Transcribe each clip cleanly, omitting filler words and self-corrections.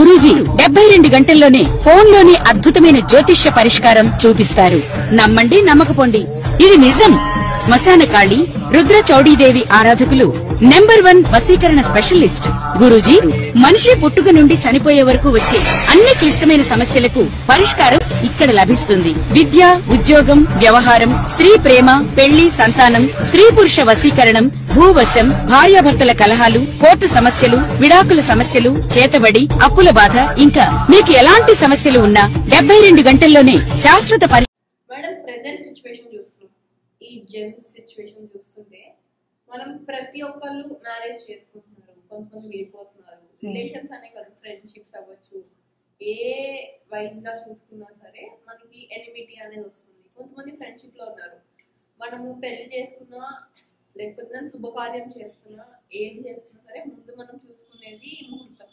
గురూజీ 72 గంటల్లోనే ఫోన్ లోని అద్భుతమైన జ్యోతిష్య పరిష్కారం చూపిస్తారు. నమ్మండి, నమ్మకపోండి, ఇది నిజం. శ్మశాన కాళి రుద్ర చౌడీదేవి ఆరాధకులు నంబర్ 1 వశీకరణ స్పెషలిస్ట్. గురూజీ మనిషి పుట్టుక నుండి చనిపోయే వరకు వచ్చే అన్ని క్లిష్టమైన సమస్యలకు పరిష్కారం ఇక్కడ లభిస్తుంది. విద్య, ఉద్యోగం, వ్యవహారం, స్త్రీ ప్రేమ, పెళ్లి, సంతానం, స్త్రీ పురుష వశీకరణం, భూవశం, భార్యాభర్తల కలహాలు, కోర్టు సమస్యలు, విడాకుల సమస్యలు, చేతబడి, అప్పుల బాధ, ఇంకా మీకు ఎలాంటి సమస్యలు ఉన్నా 72 గంటల్లోనే శాశ్వత మేడం ప్రెజెంట్ సిచ్యువేషన్ చూస్తున్నాం. ఈ జెన్స్ సిచ్యువేషన్ చూస్తుంటే మనం ప్రతి ఒక్కళ్ళు మ్యారేజ్ చేసుకుంటున్నారు, కొంతమంది విడిపోతున్నారు. రిలేషన్స్ అనే కాదు, ఫ్రెండ్షిప్స్ అవ్వచ్చు, ఏ వైజ్ గా చూసుకున్నా సరే మనకి ఎనిమిటీ అనేది వస్తుంది. కొంతమంది ఫ్రెండ్షిప్ లో ఉన్నారు. మనము పెళ్లి చేసుకున్నా లేకపోతే శుభకార్యం చేస్తున్నా, ఏది చేస్తున్నా సరే ముందు మనం చూసుకునేది ముహూర్తం.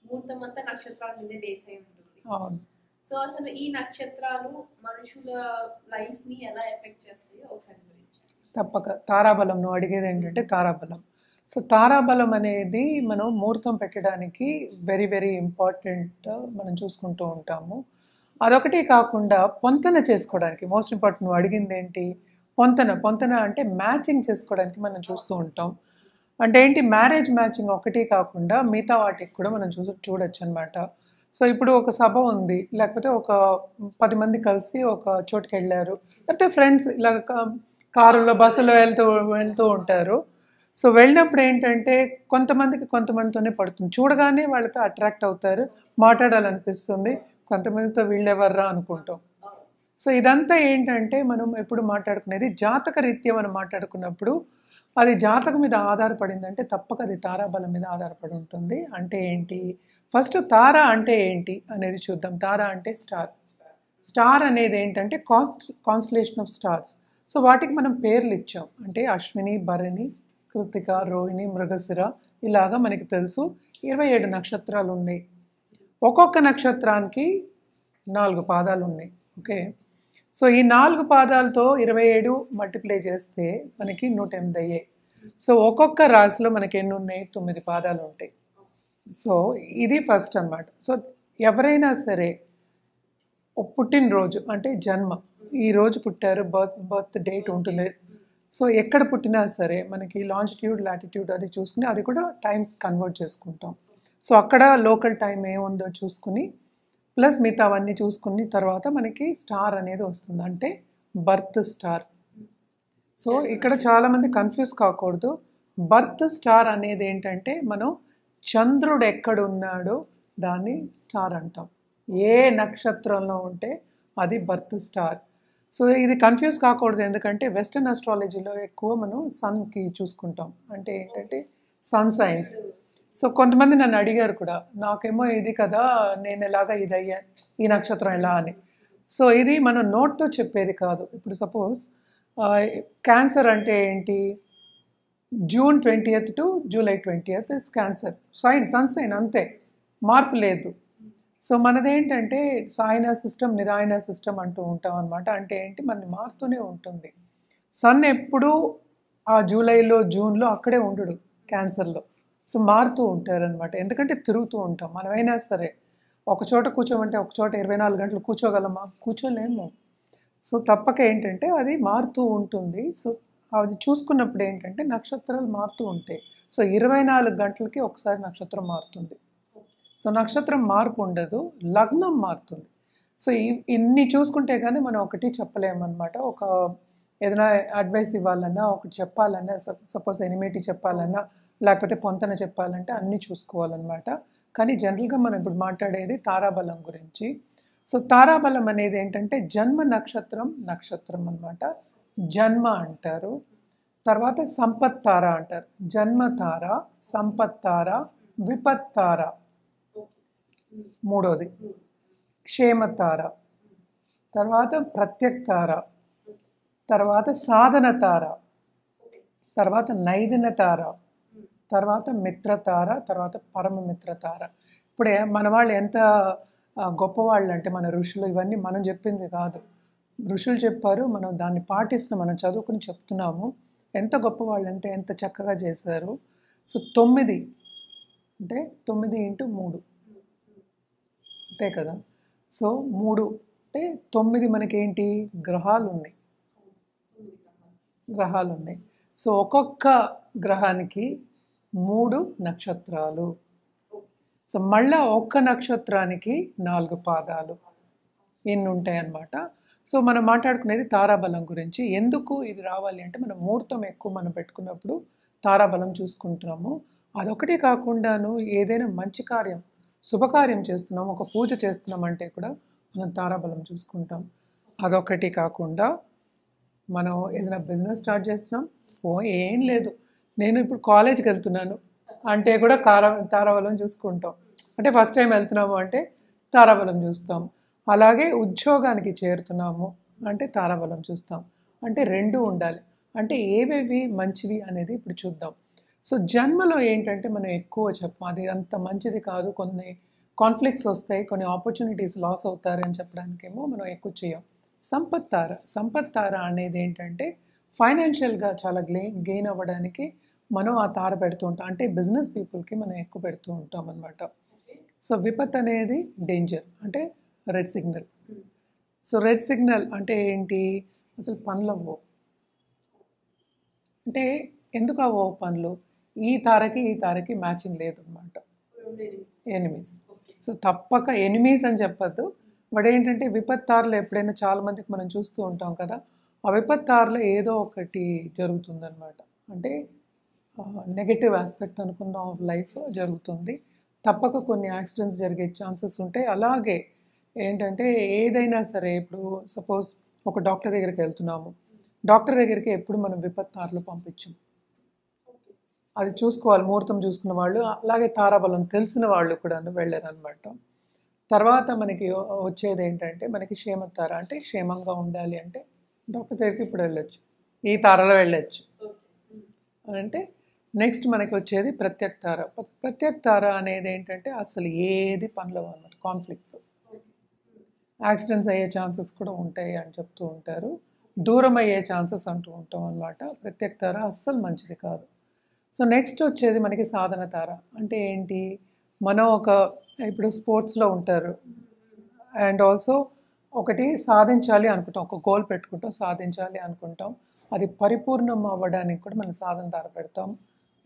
ముహూర్తం అంతా నక్షత్రాల మీదే బేస్ అయి ఉంటుంది. సో అసలు ఈ నక్షత్రాలు మనుషుల లైఫ్ ని ఎలా ఎఫెక్ట్ చేస్తాయో ఒకసారి గురించి. తప్పక తారాబలం నువ్వు అడిగేది ఏంటంటే తారాబలం. సో తారాబలం అనేది మనం ముహూర్తం పెట్టడానికి వెరీ వెరీ ఇంపార్టెంట్, మనం చూసుకుంటూ ఉంటాము. అదొకటి కాకుండా పొంతన చేసుకోవడానికి మోస్ట్ ఇంపార్టెంట్. నువ్వు అడిగింది ఏంటి? పొంతన అంటే మ్యాచింగ్ చేసుకోవడానికి మనం చూస్తూ ఉంటాం. అంటే ఏంటి, మ్యారేజ్ మ్యాచింగ్ ఒకటి కాకుండా మిగతా వాటికి కూడా మనం చూడొచ్చు అనమాట. సో ఇప్పుడు ఒక సభ ఉంది, లేకపోతే ఒక 10 మంది కలిసి ఒక చోటుకి వెళ్ళారు, లేకపోతే ఫ్రెండ్స్ ఇలా కారులో బస్సులో వెళ్తూ ఉంటారు. సో వెళ్ళినప్పుడు ఏంటంటే కొంతమందితోనే పడుతుంది. చూడగానే వాళ్ళతో అట్రాక్ట్ అవుతారు, మాట్లాడాలనిపిస్తుంది. కొంతమందితో వీళ్ళెవర్రా అనుకుంటాం. సో ఇదంతా ఏంటంటే మనం ఎప్పుడు మాట్లాడుకునేది జాతక రీత్యా మనం మాట్లాడుకున్నప్పుడు అది జాతకం మీద ఆధారపడిందంటే తప్పక అది తారాబలం మీద ఆధారపడి ఉంటుంది. అంటే ఏంటి, ఫస్ట్ తార అంటే ఏంటి అనేది చూద్దాం. తార అంటే స్టార్ అనేది ఏంటంటే కాన్స్టలేషన్ ఆఫ్ స్టార్స్. సో వాటికి మనం పేర్లు ఇచ్చాం. అంటే అశ్విని, భరణి, కృతిక, రోహిణి, మృగశిర, ఇలాగా మనకి తెలుసు. 27 నక్షత్రాలు ఉన్నాయి. ఒక్కొక్క నక్షత్రానికి 4 పాదాలు ఉన్నాయి. ఓకే, సో ఈ 4 పాదాలతో 27 మల్టిప్లై చేస్తే మనకి 108 అయ్యాయి. సో ఒక్కొక్క రాశిలో మనకి ఎన్ని ఉన్నాయి? 9 పాదాలు ఉంటాయి. సో ఇది ఫస్ట్ అన్నమాట. సో ఎవరైనా సరే పుట్టినరోజు అంటే జన్మ, ఈ రోజు పుట్టారు, బర్త్ డేట్ ఉంటుంది. సో ఎక్కడ పుట్టినా సరే మనకి లాంజిట్యూడ్, లాటిట్యూడ్ అది చూసుకుని అది కూడా టైం కన్వర్ట్ చేసుకుంటాం. సో అక్కడ లోకల్ టైం ఏముందో చూసుకుని ప్లస్ మిగతా అవన్నీ చూసుకుని తర్వాత మనకి స్టార్ అనేది వస్తుంది, అంటే బర్త్ స్టార్. సో ఇక్కడ చాలామంది కన్ఫ్యూజ్ కాకూడదు. బర్త్ స్టార్ అనేది ఏంటంటే మనం చంద్రుడు ఎక్కడున్నాడో దాన్ని స్టార్ అంటాం. ఏ నక్షత్రంలో ఉంటే అది బర్త్ స్టార్. సో ఇది కన్ఫ్యూజ్ కాకూడదు, ఎందుకంటే వెస్టర్న్ ఆస్ట్రాలజీలో ఎక్కువ మనం సన్కి చూసుకుంటాం. అంటే ఏంటంటే సన్ సైన్స్. సో కొంతమంది నన్ను అడిగారు కూడా, నాకేమో ఇది కదా, నేను ఎలాగా ఇది అయ్యా, ఈ నక్షత్రం ఎలా అని. సో ఇది మనం నోట్తో చెప్పేది కాదు. ఇప్పుడు సపోజ్ క్యాన్సర్ అంటే ఏంటి, June 20th to July 20th is cancer. Sun sign అంతే, మార్పు లేదు. సో మనదేంటంటే సాయన సిస్టమ్, నిరాయన సిస్టమ్ అంటూ ఉంటాం అనమాట. అంటే ఏంటి, మనది మారుతూనే ఉంటుంది. సన్ ఎప్పుడూ ఆ జూలైలో, జూన్లో అక్కడే ఉండడు క్యాన్సర్లో. సో మారుతూ ఉంటారనమాట, ఎందుకంటే తిరుగుతూ ఉంటాం. మనమైనా సరే ఒక చోట కూర్చోమంటే ఒక చోట 24 గంటలు కూర్చోగలమా? కూర్చోలేము. సో తప్పక ఏంటంటే అది మారుతూ ఉంటుంది. సో అది చూసుకున్నప్పుడు ఏంటంటే నక్షత్రాలు మారుతూ ఉంటాయి. సో 24 గంటలకి ఒకసారి నక్షత్రం మారుతుంది. సో నక్షత్రం మార్పు ఉండదు, లగ్నం మారుతుంది. సో ఇన్ని చూసుకుంటే కానీ మనం ఒకటి చెప్పలేమన్నమాట. ఒక ఏదైనా అడ్వైస్ ఇవ్వాలన్నా, ఒకటి చెప్పాలన్నా, సపోజ్ ఎనిమిటీ చెప్పాలన్నా, లేకపోతే పొంతన చెప్పాలంటే అన్నీ చూసుకోవాలన్నమాట. కానీ జనరల్గా మనం ఇప్పుడు మాట్లాడేది తారాబలం గురించి. సో తారాబలం అనేది ఏంటంటే జన్మ నక్షత్రం అన్నమాట. జన్మ అంటారు, తర్వాత సంపత్తార అంటారు. జన్మతార, సంపత్తార, విపత్తార మూడోది, క్షేమతార, తర్వాత ప్రత్యక్తార, తర్వాత సాధన తార, తర్వాత నైదిన తార, తర్వాత మిత్రతార, తర్వాత పరమమిత్రతార. ఇప్పుడే మన వాళ్ళు ఎంత గొప్పవాళ్ళు అంటే మన ఋషులు, ఇవన్నీ మనం చెప్పింది కాదు, ఋషులు చెప్పారు, మనం దాన్ని పాటిస్తున్నాం, మనం చదువుకుని చెప్తున్నాము. ఎంత గొప్పవాళ్ళు అంటే ఎంత చక్కగా చేశారు. సో 9 అంటే 9 × 3 ఒకటే కదా. సో 3 అంటే 9 మనకేంటి గ్రహాలు ఉన్నాయి. సో ఒక్కొక్క గ్రహానికి 3 నక్షత్రాలు. సో మళ్ళీ ఒక్క నక్షత్రానికి 4 పాదాలు ఎన్ని ఉంటాయి అన్నమాట. సో మనం మాట్లాడుకునేది తారాబలం గురించి. ఎందుకు ఇది రావాలి అంటే మనం ముహూర్తం ఎక్కువ మనం పెట్టుకున్నప్పుడు తారాబలం చూసుకుంటున్నాము. అదొకటి కాకుండాను ఏదైనా మంచి కార్యం శుభకార్యం చేస్తున్నాం, ఒక పూజ చేస్తున్నాం అంటే కూడా మనం తారాబలం చూసుకుంటాం. అదొకటి కాకుండా మనం ఏదైనా బిజినెస్ స్టార్ట్ చేస్తున్నాం, ఏం లేదు నేను ఇప్పుడు కాలేజ్కి వెళ్తున్నాను అంటే కూడా తారాబలం చూసుకుంటాం. అంటే ఫస్ట్ టైం వెళ్తున్నాము అంటే తారాబలం చూస్తాం. అలాగే ఉద్యోగానికి చేరుతున్నాము అంటే తారాబలం చూస్తాం. అంటే 2 ఉండాలి. అంటే ఏవేవి మంచివి అనేది ఇప్పుడు చూద్దాం. సో జన్మలో ఏంటంటే మనం ఎక్కువ చెప్పం, అది అంత మంచిది కాదు, కొన్ని కాన్ఫ్లిక్ట్స్ వస్తాయి, కొన్ని ఆపర్చునిటీస్ లాస్ అవుతారు అని చెప్పడానికేమో మనం ఎక్కువ చేయం. సంపత్ తార అనేది ఏంటంటే ఫైనాన్షియల్గా చాలా గెయిన్ అవ్వడానికి మనం ఆ తార పెడుతూ ఉంటాం. అంటే బిజినెస్ పీపుల్కి మనం ఎక్కువ పెడుతూ ఉంటాం అన్నమాట. సో విపత్ అనేది డేంజర్, అంటే red signal. So red signal అంటే ఏంటి, అసలు పనులు అవ్వవు. అంటే ఎందుకు అవ్వవు పనులు, ఈ తారకి మ్యాచింగ్ లేదన్నమాట. ఎనిమీస్. సో తప్పక ఎనిమీస్ అని చెప్పద్దు. బట్ ఏంటంటే విపత్తారులు ఎప్పుడైనా చాలా మందికి మనం చూస్తూ ఉంటాం కదా, ఆ విపత్తారులో ఏదో ఒకటి జరుగుతుందన్నమాట. అంటే నెగటివ్ ఆస్పెక్ట్ అనుకుందాం ఆఫ్ లైఫ్ జరుగుతుంది. తప్పక కొన్ని యాక్సిడెంట్స్ జరిగే ఛాన్సెస్ ఉంటాయి. అలాగే ఏంటంటే ఏదైనా సరే, ఇప్పుడు సపోజ్ ఒక డాక్టర్ దగ్గరికి వెళ్తున్నాము, డాక్టర్ దగ్గరికి ఎప్పుడు మనం విపత్తారులు పంపించాం. అది చూసుకోవాలి, ముహూర్తం చూసుకున్న వాళ్ళు, అలాగే తారాబలం తెలిసిన వాళ్ళు కూడా వెళ్ళారనమాట. తర్వాత మనకి వచ్చేది ఏంటంటే మనకి క్షేమతార, అంటే క్షేమంగా ఉండాలి అంటే డాక్టర్ దగ్గరికి ఇప్పుడు వెళ్ళొచ్చు, ఈ తారలో వెళ్ళొచ్చు. అంటే నెక్స్ట్ మనకి వచ్చేది ప్రత్యక్ తార అనేది ఏంటంటే అసలు ఏది పనులు అన్నమాట, కాన్ఫ్లిక్ట్స్, యాక్సిడెంట్స్ అయ్యే ఛాన్సెస్ కూడా ఉంటాయి అని చెప్తూ ఉంటారు, దూరం అయ్యే ఛాన్సెస్ అంటూ ఉంటాం అన్నమాట. ప్రత్యక్ తార అస్సలు మంచిది కాదు. సో నెక్స్ట్ వచ్చేది మనకి సాధన తార. అంటే ఏంటి, మనం ఇప్పుడు స్పోర్ట్స్లో ఉంటారు అండ్ ఆల్సో ఒకటి సాధించాలి అనుకుంటాం, ఒక గోల్ పెట్టుకుంటాం, సాధించాలి అనుకుంటాం, అది పరిపూర్ణం అవ్వడానికి కూడా మనం సాధన తార పెడతాం.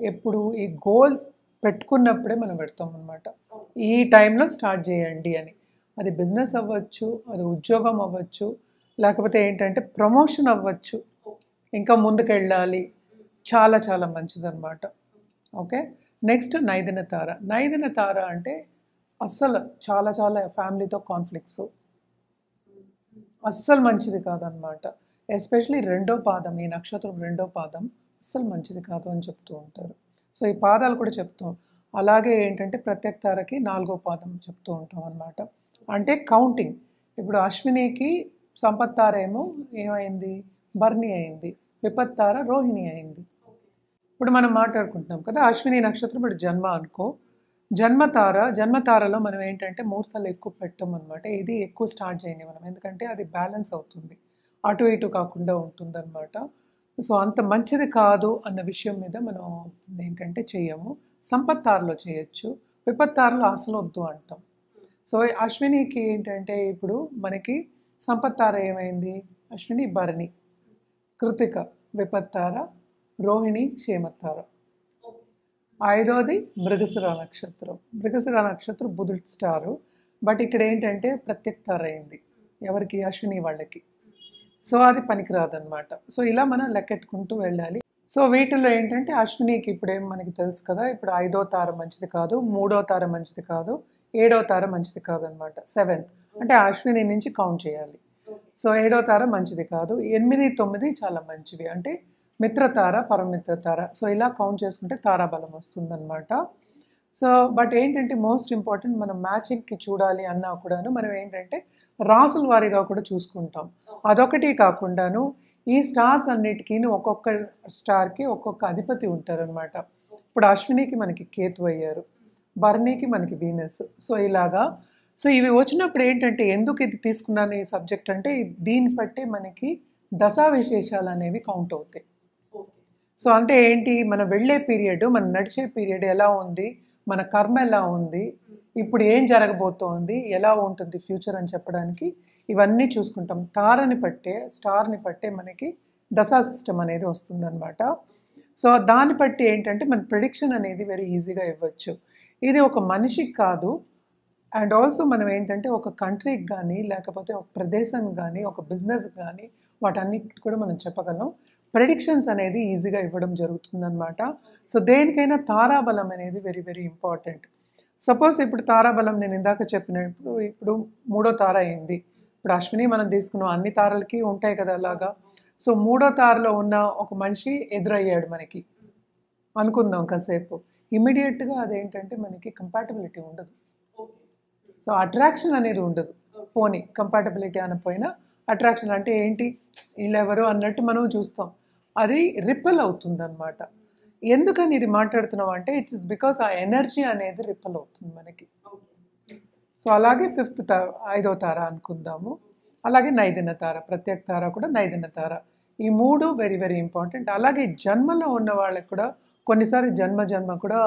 ఎప్పుడు ఈ గోల్ పెట్టుకున్నప్పుడే మనం పెడతాం అనమాట, ఈ టైంలో స్టార్ట్ చేయండి అని. అది బిజినెస్ అవ్వచ్చు, అది ఉద్యోగం అవ్వచ్చు, లేకపోతే ఏంటంటే ప్రమోషన్ అవ్వచ్చు, ఇంకా ముందుకు వెళ్ళాలి, చాలా చాలా మంచిదన్నమాట. ఓకే, నెక్స్ట్ నైదిన తార అంటే అస్సలు చాలా చాలా ఫ్యామిలీతో కాన్ఫ్లిక్ట్స్, అస్సలు మంచిది కాదనమాట. ఎస్పెషలీ 2వ పాదం, ఈ నక్షత్రం 2వ పాదం అస్సలు మంచిది కాదు అని చెప్తూ ఉంటారు. సో ఈ పాదాలు కూడా చెప్తాం. అలాగే ఏంటంటే ప్రత్యక్ తారకి 4వ పాదం చెప్తూ ఉంటాం అనమాట. అంటే కౌంటింగ్, ఇప్పుడు అశ్వినికి సంపత్ తార ఏమో ఏమైంది, భరణి అయింది, విపత్తార రోహిణి అయింది. ఇప్పుడు మనం మాట్లాడుకుంటున్నాం కదా, అశ్విని నక్షత్రం ఇప్పుడు జన్మ అనుకో, జన్మతారలో మనం ఏంటంటే ముహూర్తాలు ఎక్కువ పెట్టాం అనమాట. ఇది ఎక్కువ స్టార్ట్ చేయండి మనం, ఎందుకంటే అది బ్యాలెన్స్ అవుతుంది, అటు ఇటు కాకుండా ఉంటుంది అనమాట. సో అంత మంచిది కాదు అన్న విషయం మీద మనం ఏంటంటే చెయ్యము. సంపత్తారలో చేయొచ్చు, విపత్తారలో అసలు వద్దు అంటాం. సో అశ్వినికి ఏంటంటే ఇప్పుడు మనకి సంపత్తార ఏమైంది, అశ్విని భరణి, కృతిక విపత్తార, రోహిణి క్షేమతార. 5వది మృగశిర నక్షత్రం బుధుడు స్టారు, బట్ ఇక్కడ ఏంటంటే ప్రత్యక్ తార అయింది ఎవరికి, అశ్విని వాళ్ళకి. సో అది పనికిరాదనమాట. సో ఇలా మనం లెక్కెట్టుకుంటూ వెళ్ళాలి. సో వీటిలో ఏంటంటే అశ్వినికి ఇప్పుడేం మనకి తెలుసు కదా, ఇప్పుడు 5వ తార మంచిది కాదు, 3వ తార మంచిది కాదు, 7వ తార మంచిది కాదు అనమాట. 7th అంటే అశ్విని నుంచి కౌంట్ చేయాలి. సో 7వ తార మంచిది కాదు, 8, 9 చాలా మంచివి, అంటే మిత్రతార, పరమిత్రతార. సో ఇలా కౌంట్ చేసుకుంటే తారాబలం వస్తుందన్నమాట. సో బట్ ఏంటంటే మోస్ట్ ఇంపార్టెంట్, మనం మ్యాచింగ్కి చూడాలి అన్నా కూడాను మనం ఏంటంటే రాసుల వారీగా కూడా చూసుకుంటాం. అదొకటి కాకుండాను ఈ స్టార్స్ అన్నిటికీ ఒక్కొక్క స్టార్కి ఒక్కొక్క అధిపతి ఉంటారనమాట. ఇప్పుడు అశ్వినికి మనకి కేతు అయ్యారు, భరణికి మనకి వీనస్. సో ఇలాగా, సో ఇవి వచ్చినప్పుడు ఏంటంటే ఎందుకు ఇది తీసుకున్నాను ఈ సబ్జెక్ట్ అంటే, దీన్ని బట్టి మనకి దశా విశేషాలు అనేవి కౌంట్ అవుతాయి. సో అంటే ఏంటి, మన వెళ్ళే పీరియడ్, మన నడిచే పీరియడ్ ఎలా ఉంది, మన కర్మ ఎలా ఉంది, ఇప్పుడు ఏం జరగబోతోంది, ఎలా ఉంటుంది ఫ్యూచర్ అని చెప్పడానికి ఇవన్నీ చూసుకుంటాం. స్టార్ని పట్టే మనకి దశా సిస్టమ్ అనేది వస్తుందన్నమాట. సో దాన్ని బట్టి ఏంటంటే మన ప్రిడిక్షన్ అనేది వెరీ ఈజీగా ఇవ్వచ్చు. ఇది ఒక మనిషికి కాదు, అండ్ ఆల్సో మనం ఏంటంటే ఒక కంట్రీకి కానీ లేకపోతే ఒక ప్రదేశానికి కానీ ఒక బిజినెస్కి కానీ వాటన్నిటి కూడా మనం చెప్పగలం. ప్రెడిక్షన్స్ అనేది ఈజీగా ఇవ్వడం జరుగుతుందన్నమాట. సో దేనికైనా తారాబలం అనేది వెరీ వెరీ ఇంపార్టెంట్. సపోజ్ ఇప్పుడు తారాబలం నేను ఇందాక చెప్పినప్పుడు ఇప్పుడు 3వ తార అయింది. ఇప్పుడు అశ్విని మనం తీసుకున్నాం, అన్ని తారలకి ఉంటాయి కదా అలాగా. సో 3వ తారలో ఉన్న ఒక మనిషి ఎదురయ్యాడు మనకి అనుకుందాం కాసేపు. ఇమ్మీడియట్గా అదేంటంటే మనకి కంపాటబిలిటీ ఉండదు. సో అట్రాక్షన్ అనేది ఉండదు. పోనీ కంపాటబిలిటీ అనపోయినా అట్రాక్షన్ అంటే ఏంటి, వీళ్ళెవరు అన్నట్టు మనం చూస్తాం. అది రిపెల్ అవుతుంది అనమాట. ఎందుకని ఇది మాట్లాడుతున్నాం అంటే ఇట్స్ బికాస్ ఆ ఎనర్జీ అనేది రిపెల్ అవుతుంది మనకి. సో అలాగే 5వ తార అనుకుందాము, అలాగే నైదిన తార, ప్రత్యేక తార కూడా నైదిన తార. ఈ 3 వెరీ వెరీ ఇంపార్టెంట్. అలాగే జన్మలో ఉన్న వాళ్ళకి కూడా కొన్నిసారి జన్మ కూడా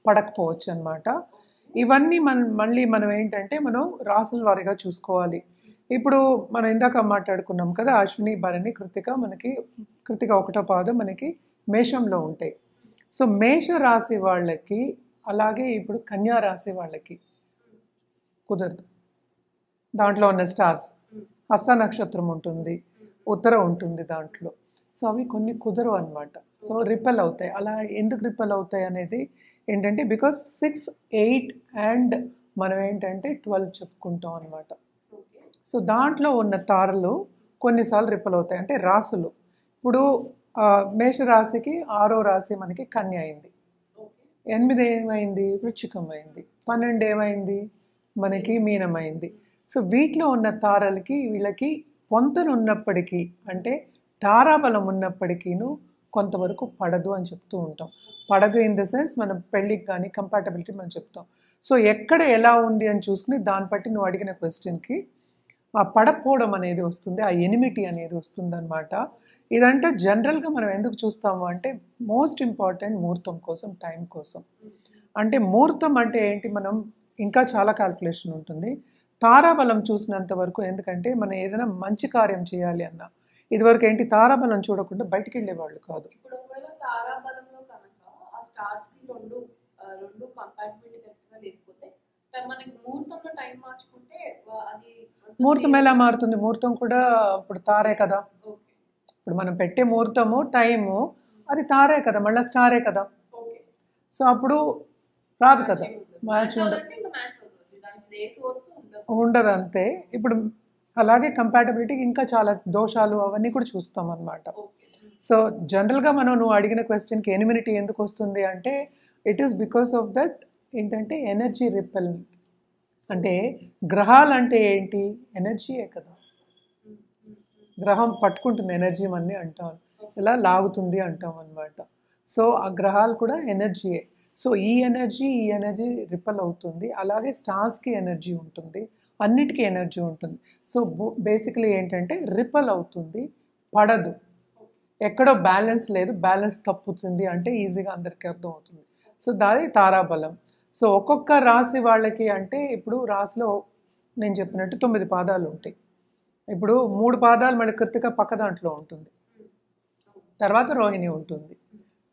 పడకపోవచ్చు అనమాట. ఇవన్నీ మళ్ళీ మనం ఏంటంటే మనం రాసుల వారీగా చూసుకోవాలి. ఇప్పుడు మనం ఇందాక మాట్లాడుకున్నాం కదా, అశ్విని, భరణి, కృతిక. మనకి కృతిక 1వ పాదం మనకి మేషంలో ఉంటాయి. సో మేష రాశి వాళ్ళకి అలాగే ఇప్పుడు కన్యా రాశి వాళ్ళకి కుదరదు. దాంట్లో ఉన్న స్టార్స్ హస్త నక్షత్రం ఉంటుంది, ఉత్తర ఉంటుంది దాంట్లో. సో అవి కొన్ని కుదరవు అనమాట. సో రిపెల్ అవుతాయి. అలా ఎందుకు రిపెల్ అవుతాయి అనేది ఏంటంటే బికాస్ 6, 8 అండ్ మనం ఏంటంటే 12 చెప్పుకుంటాం అనమాట. సో దాంట్లో ఉన్న తారలు కొన్నిసార్లు రిపెల్ అవుతాయి. అంటే రాసులు ఇప్పుడు మేషరాశికి 6వ రాశి మనకి కన్య అయింది, 8 ఏమైంది వృశ్చికం అయింది, 12 ఏమైంది మనకి మీనం అయింది. సో వీటిలో ఉన్న తారలకి వీళ్ళకి పొంతన ఉన్నప్పటికీ అంటే తారాబలం ఉన్నప్పటికీను కొంతవరకు పడదు అని చెప్తూ ఉంటాం. పడదు ఇన్ ద సెన్స్ మనం పెళ్ళికి కానీ కంపాటబిలిటీ మనం చెప్తాం. సో ఎక్కడ ఎలా ఉంది అని చూసుకుని దాన్ని బట్టి నువ్వు అడిగిన క్వశ్చన్కి ఆ పడపోవడం అనేది వస్తుంది, ఆ ఎనిమిటీ అనేది వస్తుంది అనమాట. ఇదంటే జనరల్గా మనం ఎందుకు చూస్తాము అంటే మోస్ట్ ఇంపార్టెంట్ ముహూర్తం కోసం, టైం కోసం. అంటే ముహూర్తం అంటే ఏంటి, మనం ఇంకా చాలా క్యాల్కులేషన్ ఉంటుంది. తారాబలం చూసినంత వరకు, ఎందుకంటే మనం ఏదైనా మంచి కార్యం చేయాలి అన్న ఇదివరకు ఏంటి తారాబలం చూడకుండా బయటికి వెళ్ళేవాళ్ళు కాదు. ఇప్పుడు ఒకవేళ తారాబలంలో కనుక ఆ స్టార్స్ కి రెండు కంపాటిబిలిటీ కరెక్ట్గా లేకపోతే మనకి ముహూర్తంలో టైం మార్చుకుంటే అది ముహూర్తం ఎలా మారుతుంది? ముహూర్తం కూడా ఇప్పుడు తారే కదా. ఇప్పుడు మనం పెట్టే ముహూర్తము టైము అది తారే కదా, మళ్ళీ స్టారే కదా. సో అప్పుడు రాదు కదా, మ్యాచ్ ఉండదు అంతే. ఇప్పుడు అలాగే కంపాటబిలిటీకి ఇంకా చాలా దోషాలు అవన్నీ కూడా చూస్తాం అన్నమాట. సో జనరల్గా నువ్వు అడిగిన క్వశ్చన్కి ఎనిమినిటీ ఎందుకు వస్తుంది అంటే it is because of that ఏంటంటే ఎనర్జీ రిపెల్. అంటే గ్రహాలు అంటే ఏంటి, ఎనర్జీయే కదా. గ్రహం పట్టుకుంటుంది ఎనర్జీ అన్నీ అంటాం, ఇలా లాగుతుంది అంటాం అన్నమాట. సో ఆ గ్రహాలు కూడా ఎనర్జీయే. సో ఈ ఎనర్జీ రిపెల్ అవుతుంది. అలాగే స్టార్స్కి ఎనర్జీ ఉంటుంది, అన్నిటికీ ఎనర్జీ ఉంటుంది. సో బేసికలీ ఏంటంటే రిపెల్ అవుతుంది, పడదు. ఎక్కడో బ్యాలెన్స్ లేదు, బ్యాలెన్స్ తప్పుతుంది అంటే ఈజీగా అందరికీ అర్థం అవుతుంది. సో దాని తారాబలం. సో ఒక్కొక్క రాశి వాళ్ళకి అంటే ఇప్పుడు రాశిలో నేను చెప్పినట్టు 9 పాదాలు ఉంటాయి. ఇప్పుడు 3 పాదాలు మన కృతిక పక్క దాంట్లో ఉంటుంది, తర్వాత రోహిణి ఉంటుంది,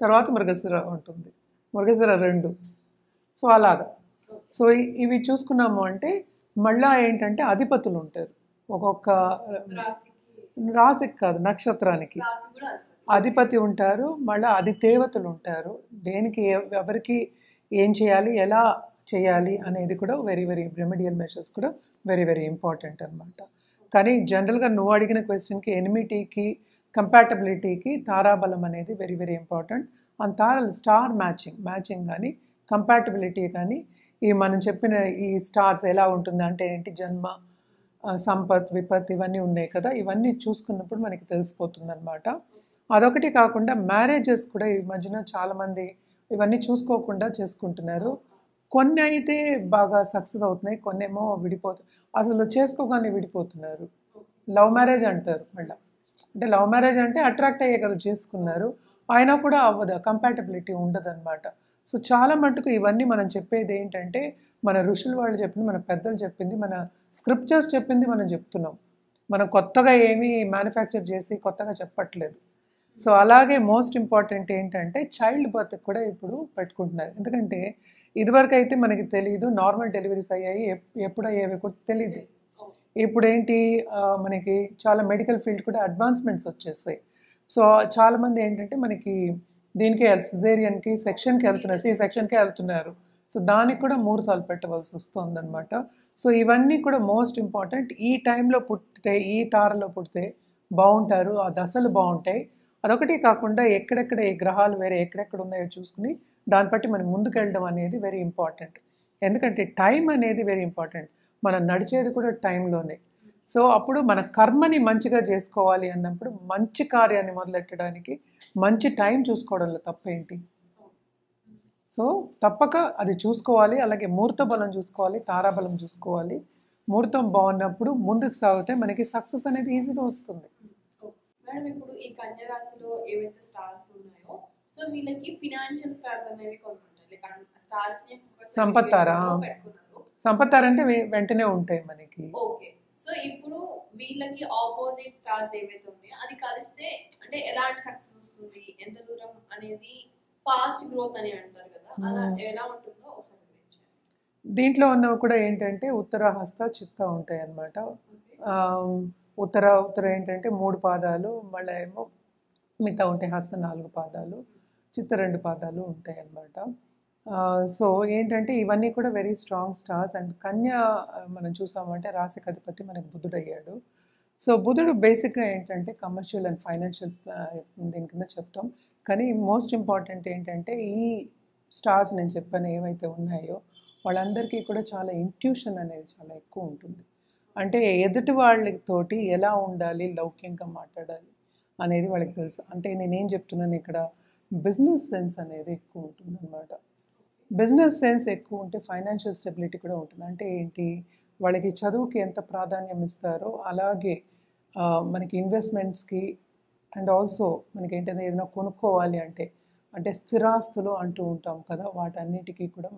తర్వాత మృగశిర ఉంటుంది, మృగశిర 2. సో అలాగా. సో ఇవి చూసుకున్నాము అంటే మళ్ళా ఏంటంటే అధిపతులు ఉంటారు. ఒక్కొక్క రాశికి కాదు, నక్షత్రానికి అధిపతి ఉంటారు, మళ్ళీ అధిదేవతలు ఉంటారు. దేనికి ఎవరికి ఏం చేయాలి, ఎలా చేయాలి అనేది కూడా వెరీ వెరీ రెమెడియల్ మెషర్స్ కూడా వెరీ వెరీ ఇంపార్టెంట్ అనమాట. కానీ జనరల్గా నువ్వు అడిగిన క్వశ్చన్కి ఎనిమిటీకి కంపాటబిలిటీకి తారాబలం అనేది వెరీ వెరీ ఇంపార్టెంట్. ఆ తారాలు స్టార్ మ్యాచింగ్ కానీ కంపాటబిలిటీ కానీ ఈ మనం చెప్పిన ఈ స్టార్స్ ఎలా ఉంటుంది అంటే ఏంటి, జన్మ, సంపత్, విపత్ ఇవన్నీ ఉన్నాయి కదా. ఇవన్నీ చూసుకున్నప్పుడు మనకి తెలిసిపోతుంది అనమాట. అదొకటి కాకుండా మ్యారేజెస్ కూడా ఈ మధ్యన చాలామంది ఇవన్నీ చూసుకోకుండా చేసుకుంటున్నారు. కొన్ని అయితే బాగా సక్సెస్ అవుతున్నాయి, కొన్ని ఏమో అసలు చేసుకోగానే విడిపోతున్నారు. లవ్ మ్యారేజ్ అంటారు మళ్ళీ. అంటే లవ్ మ్యారేజ్ అంటే అట్రాక్ట్ అయ్యే కదా చేసుకున్నారు, అయినా కూడా అవ్వదు, కంపాటబిలిటీ ఉండదు అనమాట. సో చాలా మటుకు ఇవన్నీ మనం చెప్పేది ఏంటంటే మన ఋషులు వాళ్ళు చెప్పింది, మన పెద్దలు చెప్పింది, మన స్క్రిప్చర్స్ చెప్పింది మనం చెప్తున్నాం. మనం కొత్తగా ఏమీ మ్యానుఫ్యాక్చర్ చేసి కొత్తగా చెప్పట్లేదు. సో అలాగే మోస్ట్ ఇంపార్టెంట్ ఏంటంటే చైల్డ్ బర్త్ కూడా ఇప్పుడు పెట్టుకుంటున్నారు. ఎందుకంటే ఇదివరకు అయితే మనకి తెలియదు, నార్మల్ డెలివరీస్ అయ్యాయి, ఎప్పుడు అయ్యేవి కూడా తెలియదు. ఇప్పుడు ఏంటి మనకి చాలా మెడికల్ ఫీల్డ్ కూడా అడ్వాన్స్మెంట్స్ వచ్చేసాయి. సో చాలామంది ఏంటంటే మనకి దీనికే సిజేరియన్కి సెక్షన్కి వెళ్తున్నారు, సెక్షన్కే వెళ్తున్నారు. సో దానికి కూడా ముహూర్తాలు పెట్టవలసి వస్తుంది అనమాట. సో ఇవన్నీ కూడా మోస్ట్ ఇంపార్టెంట్. ఈ టైంలో పుట్టితే, ఈ తారలో పుడితే బాగుంటారు, ఆ దశలు బాగుంటాయి. అదొకటి కాకుండా ఎక్కడెక్కడ ఏ గ్రహాలు వేరే ఎక్కడెక్కడ ఉన్నాయో చూసుకుని దాన్ని బట్టి మనం ముందుకెళ్ళడం అనేది వెరీ ఇంపార్టెంట్. ఎందుకంటే టైం అనేది వెరీ ఇంపార్టెంట్. మనం నడిచేది కూడా టైంలోనే. సో అప్పుడు మన కర్మని మంచిగా చేసుకోవాలి అన్నప్పుడు మంచి కార్యాన్ని మొదలెట్టడానికి మంచి టైం చూసుకోవడంలో తప్పేంటి? సో తప్పక అది చూసుకోవాలి. అలాగే ముహూర్త బలం చూసుకోవాలి, తారాబలం చూసుకోవాలి. ముహూర్తం బాగున్నప్పుడు ముందుకు సాగితే మనకి సక్సెస్ అనేది ఈజీగా వస్తుంది. మేడం ఇప్పుడు ఈ కన్యా రాశిలో ఏవైతే స్టార్స్ ఉన్నాయో, సో వీళ్ళకి ఫినాన్షియల్ స్టార్స్ అనేవి కొన్ని ఉంటాయి. లైక్ స్టార్స్ ని సంపత్తారా? సంపత్తారా అంటే వెంటనే ఉంటాయి మనకి. ఓకే. సో ఇప్పుడు వీళ్ళకి ఆపోజిట్ స్టార్స్ ఏవైతే ఉన్నాయో అది కలిస్తే అంటే ఎలాంటి సక్సెస్ వస్తుంది, ఎంత దూరం అనేది ఫాస్ట్ గ్రోత్ అని అంటారు కదా, అలా ఎలా ఉంటుందో ఒకసారి వివరించండి. దీంట్లో ఉన్నవి కూడా ఏంటంటే ఉత్తర, హస్త, చిత్త ఉంటాయి అన్నమాట. ఉత్తర ఏంటంటే 3 పాదాలు, మళ్ళీ ఏమో మిగతా ఉంటాయి. హస్త 4 పాదాలు, చిత్త 2 పాదాలు ఉంటాయి అన్నమాట. సో ఏంటంటే ఇవన్నీ కూడా వెరీ స్ట్రాంగ్ స్టార్స్. అండ్ కన్యా మనం చూసామంటే రాశికి అధిపతి మనకు బుధుడు అయ్యాడు. సో బుధుడు బేసిక్గా ఏంటంటే కమర్షియల్ అండ్ ఫైనాన్షియల్ దీని కింద చెప్తాం. కానీ మోస్ట్ ఇంపార్టెంట్ ఏంటంటే ఈ స్టార్స్ నేను చెప్పాను ఏవైతే ఉన్నాయో వాళ్ళందరికీ కూడా చాలా ఇంట్యూషన్ అనేది చాలా ఎక్కువ ఉంటుంది. అంటే ఎదుటి వాళ్ళతోటి ఎలా ఉండాలి, లౌక్యంగా మాట్లాడాలి అనేది వాళ్ళకి తెలుసు. అంటే నేనేం చెప్తున్నాను ఇక్కడ, బిజినెస్ సెన్స్ అనేది ఎక్కువ ఉంటుంది అన్నమాట. బిజినెస్ సెన్స్ ఎక్కువ ఉంటే ఫైనాన్షియల్ స్టెబిలిటీ కూడా ఉంటుంది. అంటే ఏంటి, వాళ్ళకి చదువుకి ఎంత ప్రాధాన్యం ఇస్తారో అలాగే మనకి ఇన్వెస్ట్మెంట్స్కి అండ్ ఆల్సో మనకి ఏంటంటే ఏదైనా కొనుక్కోవాలి అంటే స్థిరాస్తులు అంటూ ఉంటాం కదా, వాటన్నిటికీ కూడా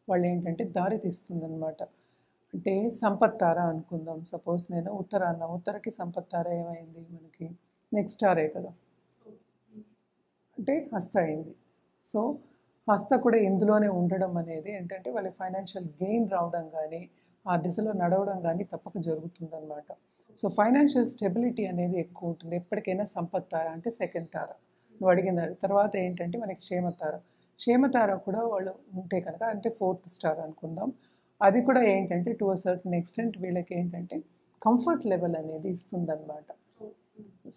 వాళ్ళు ఏంటంటే దారి తీస్తుందన్నమాట. అంటే సంపత్తారా అనుకుందాం. సపోజ్ నేను ఉత్తరకి సంపత్తారా ఏమైంది మనకి నెక్స్ట్ స్టారే కదా, అంటే హస్త అయింది. సో హస్త కూడా ఇందులోనే ఉండడం అనేది ఏంటంటే వాళ్ళ ఫైనాన్షియల్ గెయిన్ రావడం కానీ ఆ దిశలో నడవడం కానీ తప్పక జరుగుతుందన్నమాట. సో ఫైనాన్షియల్ స్టెబిలిటీ అనేది ఎక్కువ ఉంటుంది. ఎప్పటికైనా సంపత్తార అంటే సెకండ్ తార నువ్వు అడిగిన తర్వాత ఏంటంటే మనకి క్షేమతార కూడా వాళ్ళు ఉంటే కనుక అంటే 4th స్టార్ అనుకుందాం. అది కూడా ఏంటంటే టు అ సర్టన్ ఎక్స్టెంట్ వీళ్ళకి ఏంటంటే కంఫర్ట్ లెవెల్ అనేది ఇస్తుందన్నమాట.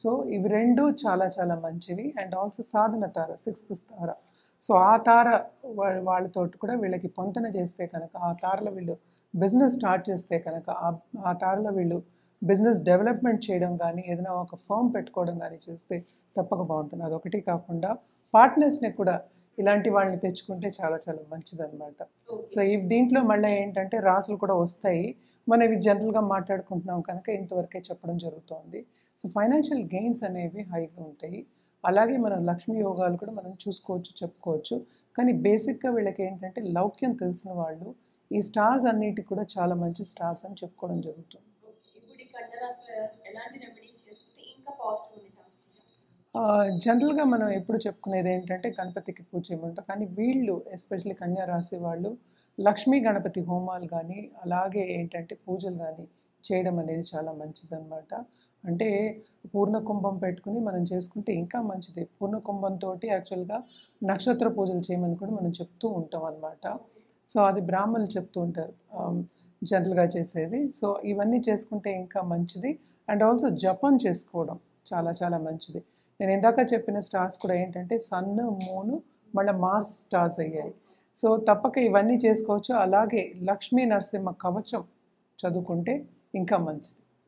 సో ఇవి రెండు చాలా చాలా మంచివి. And also Sadhana Tara 6th Tara. So ఆ తార వాళ్ళతో కూడా వీళ్ళకి పొంతన చేస్తే కనుక, ఆ తారలో వీళ్ళు బిజినెస్ స్టార్ట్ చేస్తే కనుక, ఆ తారలో వీళ్ళు బిజినెస్ డెవలప్మెంట్ చేయడం కానీ ఏదైనా ఒక ఫర్మ్ పెట్టుకోవడం కానీ చేస్తే తప్పక బాగుంటుంది. అదొకటి కాకుండా పార్ట్నర్స్ని కూడా ఇలాంటి వాళ్ళని తెచ్చుకుంటే చాలా చాలా మంచిదన్నమాట. సో దీంట్లో మళ్ళీ ఏంటంటే రాసులు కూడా వస్తాయి. మనం ఇవి జనరల్గా మాట్లాడుకుంటున్నాం కనుక ఇంతవరకే చెప్పడం జరుగుతుంది. సో ఫైనాన్షియల్ గెయిన్స్ అనేవి హైగా ఉంటాయి. అలాగే మన లక్ష్మీ యోగాలు కూడా మనం చూసుకోవచ్చు, చెప్పుకోవచ్చు. కానీ బేసిక్గా వీళ్ళకి ఏంటంటే లౌక్యం తెలిసిన వాళ్ళు ఈ స్టార్స్ అన్నిటికి కూడా చాలా మంచి స్టార్స్ అని చెప్పుకోవడం జరుగుతుంది. జనరల్గా మనం ఎప్పుడు చెప్పుకునేది ఏంటంటే గణపతికి పూజ చేయమంటాం. కానీ వీళ్ళు ఎస్పెషల్లీ కన్యా రాశి వాళ్ళు లక్ష్మీ గణపతి హోమాలు కానీ అలాగే ఏంటంటే పూజలు కానీ చేయడం అనేది చాలా మంచిదన్నమాట. అంటే పూర్ణ కుంభం పెట్టుకుని మనం చేసుకుంటే ఇంకా మంచిది. పూర్ణ కుంభంతో యాక్చువల్గా నక్షత్ర పూజలు చేయమని కూడా మనం చెప్తూ ఉంటాం అన్నమాట. సో అది బ్రాహ్మణులు చెప్తూ ఉంటారు జనరల్గా చేసేది. సో ఇవన్నీ చేసుకుంటే ఇంకా మంచిది. అండ్ ఆల్సో జపం చేసుకోవడం చాలా చాలా మంచిది. నేను ఇందాక చెప్పిన స్టార్స్ కూడా ఏంటంటే సన్, మూన్, మళ్ళీ మార్స్ స్టార్స్ అయ్యాయి. సో తప్పక ఇవన్నీ చేసుకోవచ్చు. అలాగే లక్ష్మీ నరసింహ కవచం చదువుకుంటే ఇంకా మంచిది.